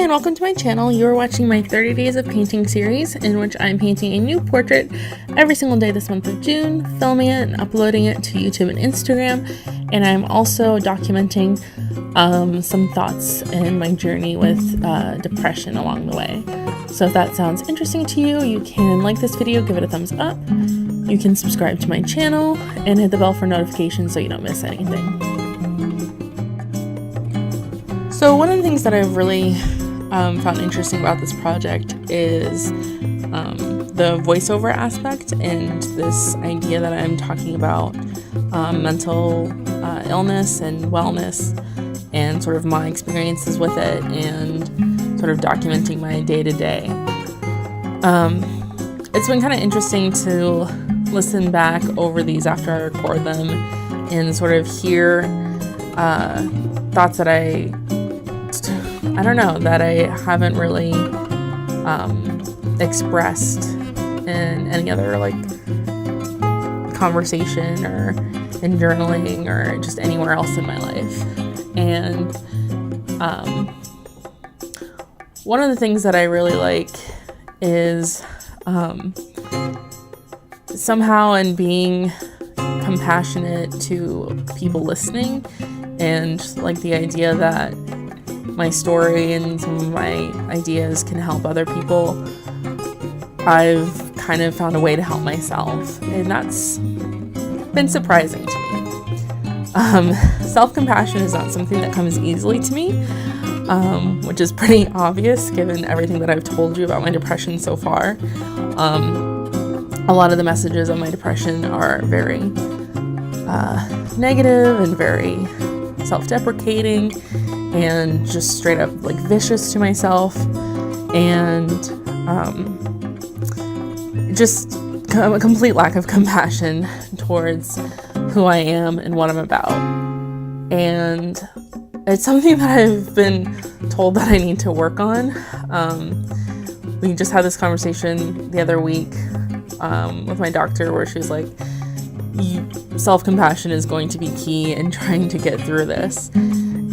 and welcome to my channel. You are watching my 30 Days of Painting series, in which I'm painting a new portrait every single day this month of June, filming it and uploading it to YouTube and Instagram, and I'm also documenting some thoughts in my journey with depression along the way. So if that sounds interesting to you, you can like this video, give it a thumbs up, you can subscribe to my channel, and hit the bell for notifications so you don't miss anything. So one of the things that I've really found interesting about this project is the voiceover aspect and this idea that I'm talking about mental illness and wellness and sort of my experiences with it and sort of documenting my day-to-day. It's been kind of interesting to listen back over these after I record them and sort of hear thoughts that I don't know, that I haven't really expressed in any other like conversation or in journaling or just anywhere else in my life. And one of the things that I really like is somehow in being compassionate to people listening, and like the idea that my story and some of my ideas can help other people. I've kind of found a way to help myself, and that's been surprising to me. Self-compassion is not something that comes easily to me, which is pretty obvious given everything that I've told you about my depression so far. A lot of the messages on my depression are very negative and very self-deprecating and just straight up like vicious to myself, and just a complete lack of compassion towards who I am and what I'm about. And it's something that I've been told that I need to work on. We just had this conversation the other week with my doctor where she was like, self-compassion is going to be key in trying to get through this.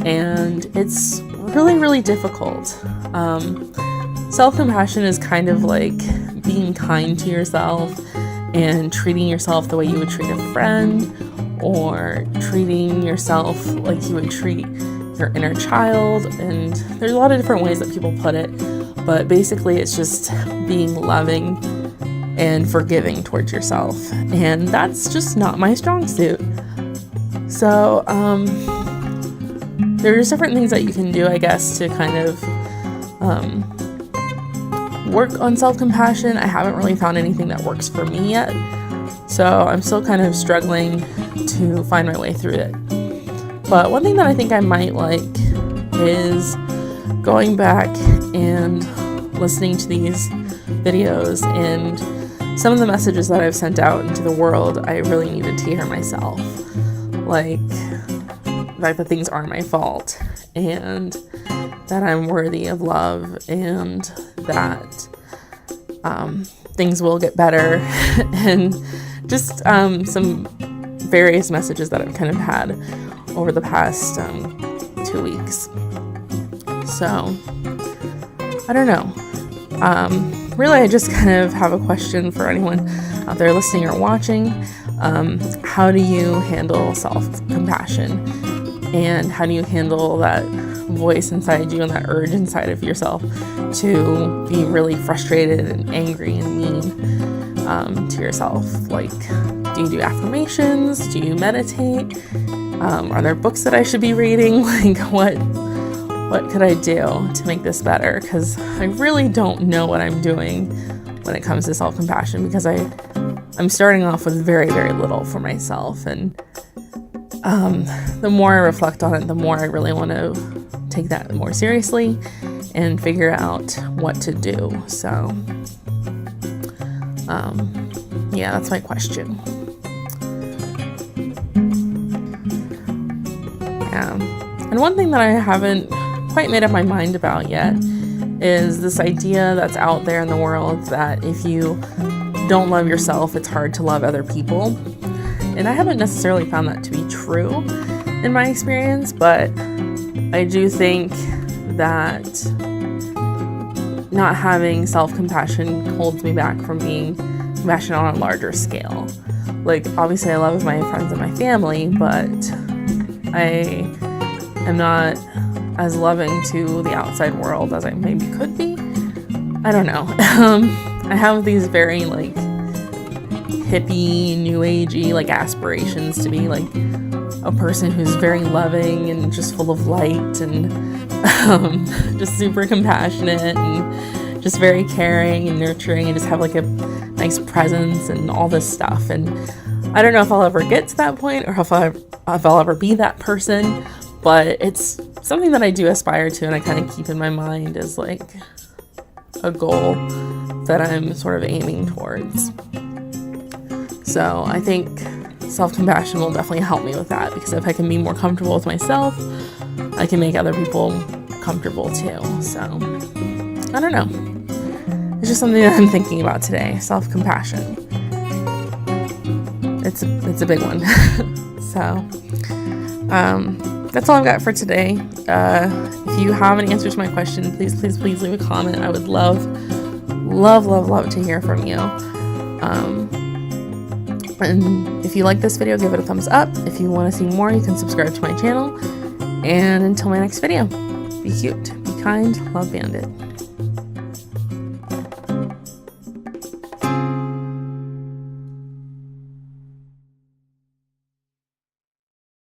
And it's really, really difficult. Self-compassion is kind of like being kind to yourself and treating yourself the way you would treat a friend, or treating yourself like you would treat your inner child. And there's a lot of different ways that people put it, but basically it's just being loving and forgiving towards yourself. And that's just not my strong suit. So, there's different things that you can do, I guess, to kind of work on self-compassion. I haven't really found anything that works for me yet, so I'm still kind of struggling to find my way through it. But one thing that I think I might like is going back and listening to these videos, and some of the messages that I've sent out into the world I really needed to hear myself. Like the fact that things aren't my fault, and that I'm worthy of love, and that things will get better, and just some various messages that I've kind of had over the past 2 weeks. So I don't know. Really, I just kind of have a question for anyone out there listening or watching. How do you handle self-compassion? And how do you handle that voice inside you and that urge inside of yourself to be really frustrated and angry and mean to yourself? Like, do you do affirmations? Do you meditate? Are there books that I should be reading? Like, what could I do to make this better? Because I really don't know what I'm doing when it comes to self-compassion, because I'm starting off with very, very little for myself, and the more I reflect on it, the more I really want to take that more seriously and figure out what to do. So, yeah, that's my question. Yeah. And one thing that I haven't quite made up my mind about yet is this idea that's out there in the world that if you don't love yourself, it's hard to love other people. And I haven't necessarily found that to be true in my experience, but I do think that not having self-compassion holds me back from being compassionate on a larger scale. Like, obviously I love my friends and my family, but I am not as loving to the outside world as I maybe could be. I don't know. I have these very like hippie, new agey like aspirations to be like a person who's very loving and just full of light and just super compassionate and just very caring and nurturing and just have like a nice presence and all this stuff. And I don't know if I'll ever get to that point or if I'll ever be that person, but it's something that I do aspire to and I kind of keep in my mind as like a goal that I'm sort of aiming towards. So I think self-compassion will definitely help me with that, because if I can be more comfortable with myself, I can make other people comfortable too. So I don't know. It's just something that I'm thinking about today. Self-compassion. It's a big one. So that's all I've got for today. If you have any answers to my question, please leave a comment. I would love to hear from you. And if you like this video, give it a thumbs up. If you want to see more, you can subscribe to my channel. And until my next video, be cute, be kind, love Bandit.